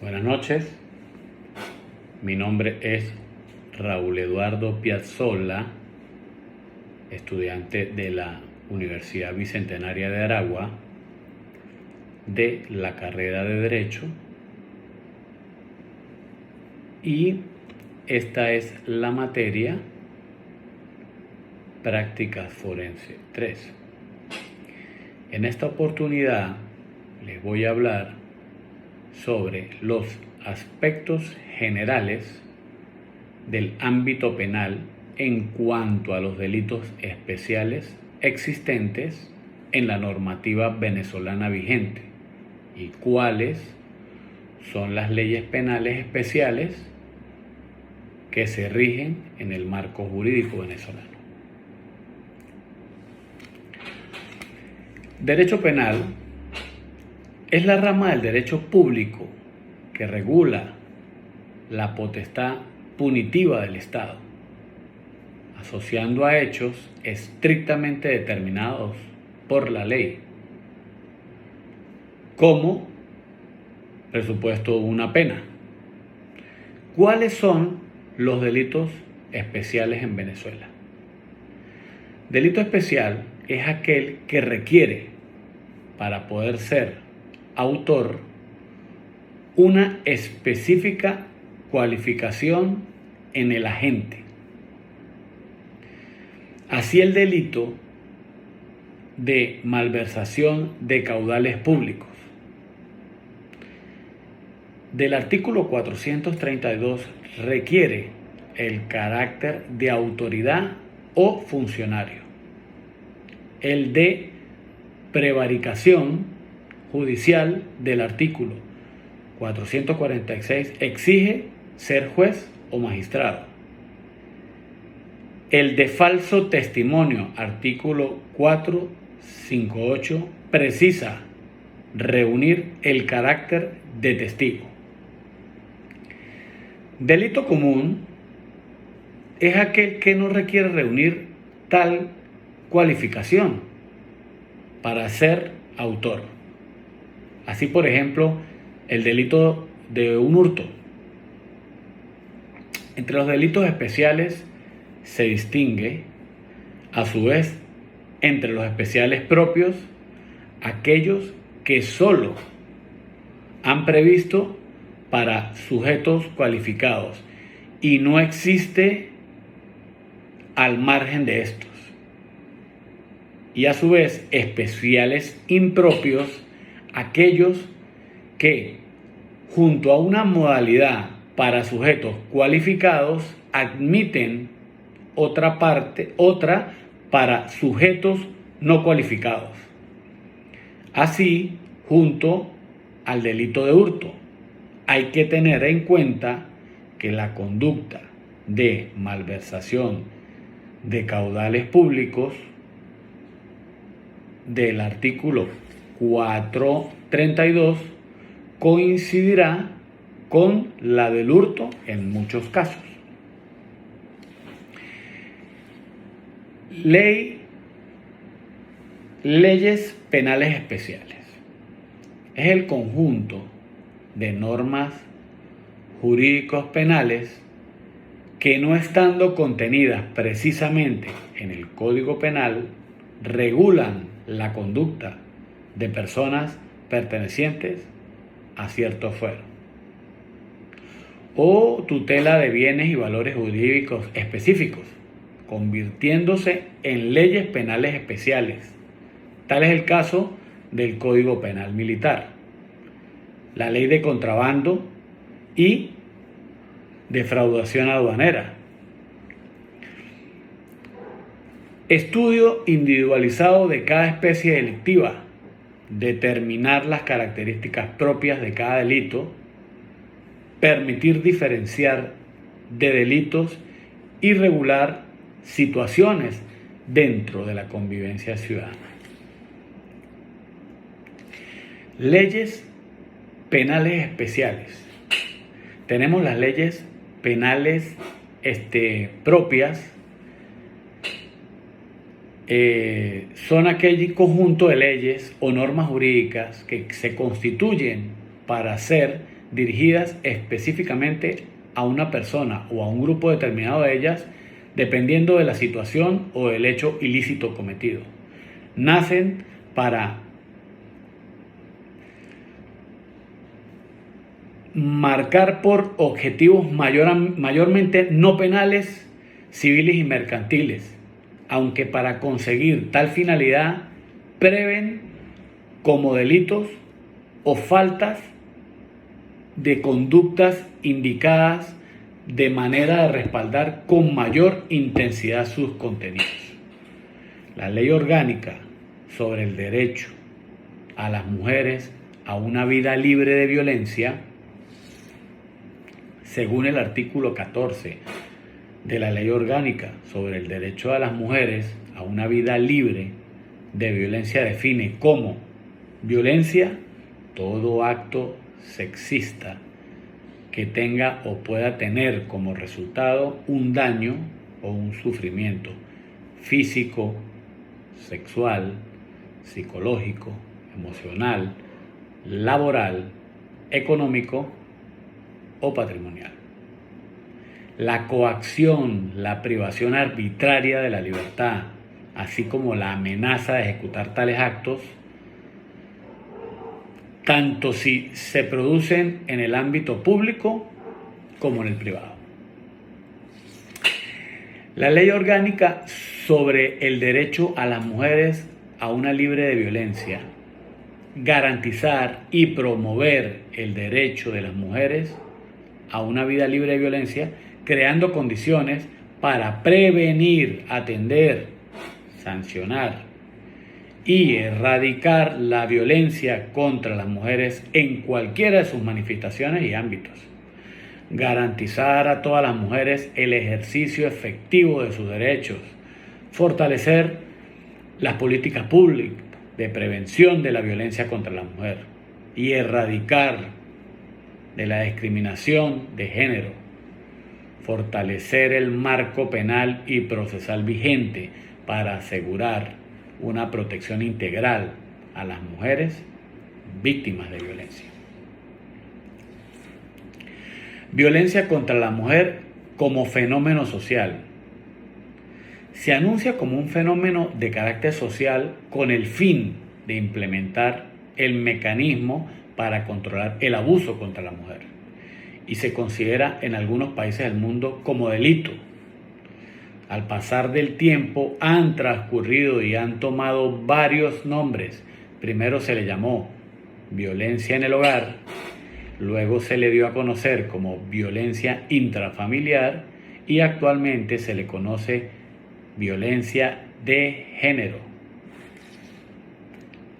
Buenas noches, mi nombre es Raúl Eduardo Piazzolla, estudiante de la Universidad Bicentenaria de Aragua, de la carrera de Derecho, y esta es la materia Prácticas Forense 3. En esta oportunidad les voy a hablar sobre los aspectos generales del ámbito penal en cuanto a los delitos especiales existentes en la normativa venezolana vigente y cuáles son las leyes penales especiales que se rigen en el marco jurídico venezolano. Derecho penal es la rama del derecho público que regula la potestad punitiva del Estado, asociando a hechos estrictamente determinados por la ley, como presupuesto una pena. ¿Cuáles son los delitos especiales en Venezuela? Delito especial es aquel que requiere, para poder ser autor, una específica cualificación en el agente. Así el delito de malversación de caudales públicos. Del artículo 432 requiere el carácter de autoridad o funcionario. El de prevaricación judicial del artículo 446 exige ser juez o magistrado. El de falso testimonio, artículo 458, precisa reunir el carácter de testigo. Delito común es aquel que no requiere reunir tal cualificación para ser autor. Así, por ejemplo, el delito de un hurto. Entre los delitos especiales se distingue, a su vez, entre los especiales propios, aquellos que solo han previsto para sujetos cualificados y no existe al margen de estos. Y a su vez, especiales impropios, aquellos que, junto a una modalidad para sujetos cualificados, admiten otra para sujetos no cualificados. Así, junto al delito de hurto, hay que tener en cuenta que la conducta de malversación de caudales públicos del artículo 432 coincidirá con la del hurto en muchos casos. Leyes penales especiales. Es el conjunto de normas jurídicos penales que, no estando contenidas precisamente en el Código Penal, regulan la conducta de personas pertenecientes a cierto fuero, o tutela de bienes y valores jurídicos específicos, convirtiéndose en leyes penales especiales. Tal es el caso del Código Penal Militar, la Ley de Contrabando y Defraudación Aduanera. Estudio individualizado de cada especie delictiva, determinar las características propias de cada delito, permitir diferenciar de delitos y regular situaciones dentro de la convivencia ciudadana. Leyes penales especiales. Tenemos las leyes penales propias. Son aquel conjunto de leyes o normas jurídicas que se constituyen para ser dirigidas específicamente a una persona o a un grupo determinado de ellas, dependiendo de la situación o del hecho ilícito cometido. Nacen para marcar por objetivos mayormente no penales, civiles y mercantiles, aunque para conseguir tal finalidad prevén como delitos o faltas de conductas indicadas de manera de respaldar con mayor intensidad sus contenidos. La Ley Orgánica sobre el derecho a las mujeres a una vida libre de violencia, según el artículo 14 de la Ley Orgánica sobre el derecho a las mujeres a una vida libre de violencia, define como violencia todo acto sexista que tenga o pueda tener como resultado un daño o un sufrimiento físico, sexual, psicológico, emocional, laboral, económico o patrimonial. La coacción, la privación arbitraria de la libertad, así como la amenaza de ejecutar tales actos, tanto si se producen en el ámbito público como en el privado. La Ley Orgánica sobre el derecho a las mujeres a una libre de violencia, garantizar y promover el derecho de las mujeres a una vida libre de violencia, creando condiciones para prevenir, atender, sancionar y erradicar la violencia contra las mujeres en cualquiera de sus manifestaciones y ámbitos. Garantizar a todas las mujeres el ejercicio efectivo de sus derechos. Fortalecer las políticas públicas de prevención de la violencia contra la mujer y erradicar de la discriminación de género. Fortalecer el marco penal y procesal vigente para asegurar una protección integral a las mujeres víctimas de violencia. Violencia contra la mujer como fenómeno social. Se anuncia como un fenómeno de carácter social con el fin de implementar el mecanismo para controlar el abuso contra la mujer y se considera en algunos países del mundo como delito. Al pasar del tiempo han transcurrido y han tomado varios nombres. Primero se le llamó violencia en el hogar, luego se le dio a conocer como violencia intrafamiliar y actualmente se le conoce violencia de género.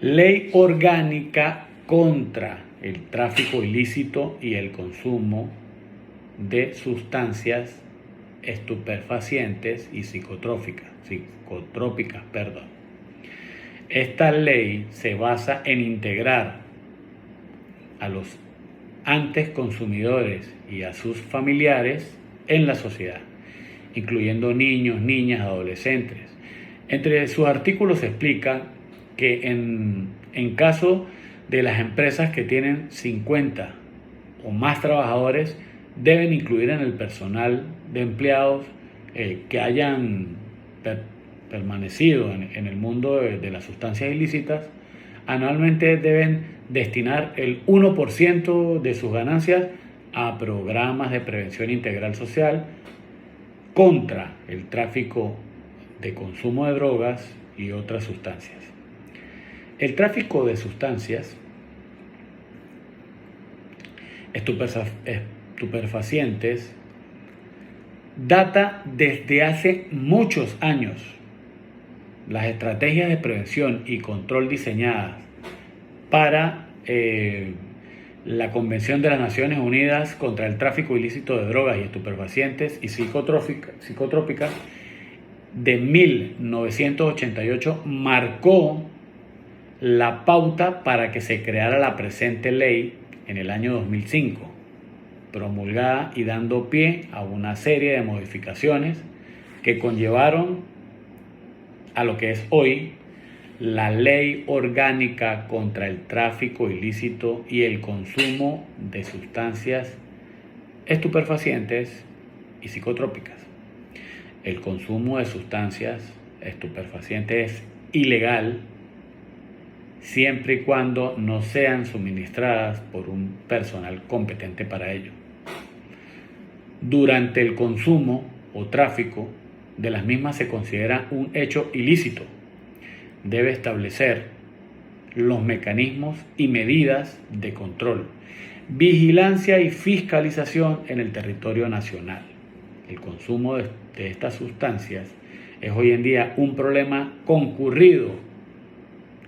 Ley orgánica contra el tráfico ilícito y el consumo de sustancias estupefacientes y psicotrópicas. Esta ley se basa en integrar a los antes consumidores y a sus familiares en la sociedad, incluyendo niños, niñas, adolescentes. Entre sus artículos se explica que en caso de las empresas que tienen 50 o más trabajadores, deben incluir en el personal de empleados que hayan permanecido en el mundo de las sustancias ilícitas. Anualmente deben destinar el 1% de sus ganancias a programas de prevención integral social contra el tráfico de consumo de drogas y otras sustancias. El tráfico de sustancias estupefacientes data desde hace muchos años. Las estrategias de prevención y control diseñadas para la Convención de las Naciones Unidas contra el tráfico ilícito de drogas y estupefacientes y psicotrópicas de 1988 marcó la pauta para que se creara la presente ley en el año 2005, promulgada y dando pie a una serie de modificaciones que conllevaron a lo que es hoy la Ley Orgánica contra el Tráfico Ilícito y el Consumo de Sustancias Estupefacientes y Psicotrópicas. El consumo de sustancias estupefacientes es ilegal siempre y cuando no sean suministradas por un personal competente para ello. Durante el consumo o tráfico de las mismas se considera un hecho ilícito. Debe establecer los mecanismos y medidas de control, vigilancia y fiscalización en el territorio nacional. El consumo de estas sustancias es hoy en día un problema concurrido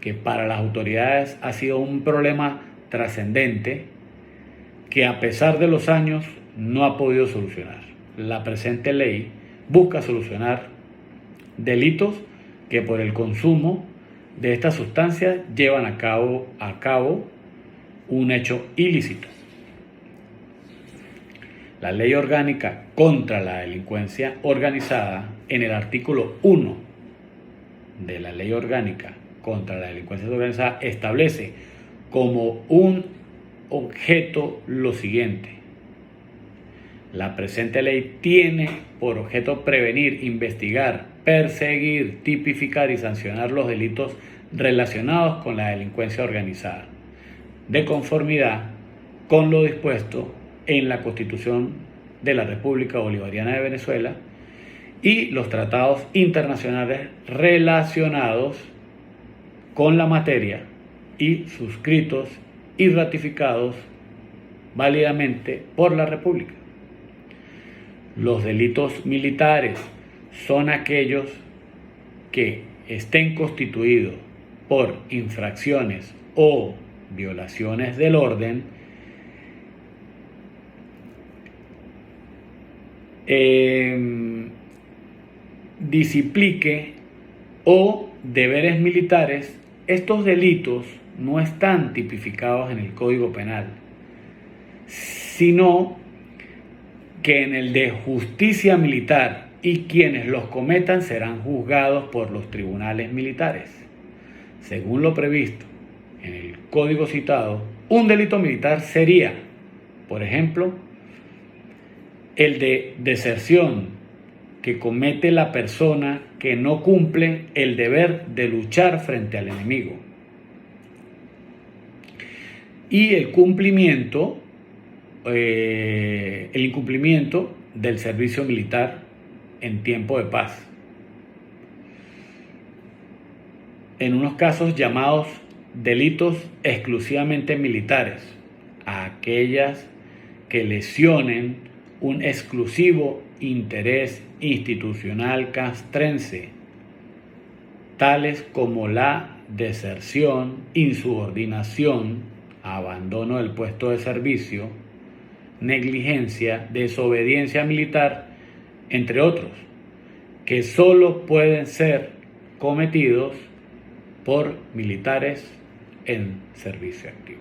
que para las autoridades ha sido un problema trascendente que a pesar de los años no ha podido solucionar. La presente ley busca solucionar delitos que por el consumo de estas sustancias llevan a cabo un hecho ilícito. La Ley Orgánica contra la Delincuencia Organizada, en el artículo 1 de la Ley Orgánica contra la Delincuencia Organizada, establece como un objeto lo siguiente: la presente ley tiene por objeto prevenir, investigar, perseguir, tipificar y sancionar los delitos relacionados con la delincuencia organizada, de conformidad con lo dispuesto en la Constitución de la República Bolivariana de Venezuela y los tratados internacionales relacionados con la materia y suscritos y ratificados válidamente por la República. Los delitos militares son aquellos que estén constituidos por infracciones o violaciones del orden disciplique o deberes militares. Estos delitos no están tipificados en el Código Penal, sino que en el de justicia militar, y quienes los cometan serán juzgados por los tribunales militares. Según lo previsto en el código citado, un delito militar sería, por ejemplo, el de deserción que comete la persona que no cumple el deber de luchar frente al enemigo, y el incumplimiento del servicio militar en tiempo de paz, en unos casos llamados delitos exclusivamente militares, a aquellas que lesionen un exclusivo interés institucional castrense, tales como la deserción, insubordinación, abandono del puesto de servicio, negligencia, desobediencia militar, entre otros, que solo pueden ser cometidos por militares en servicio activo.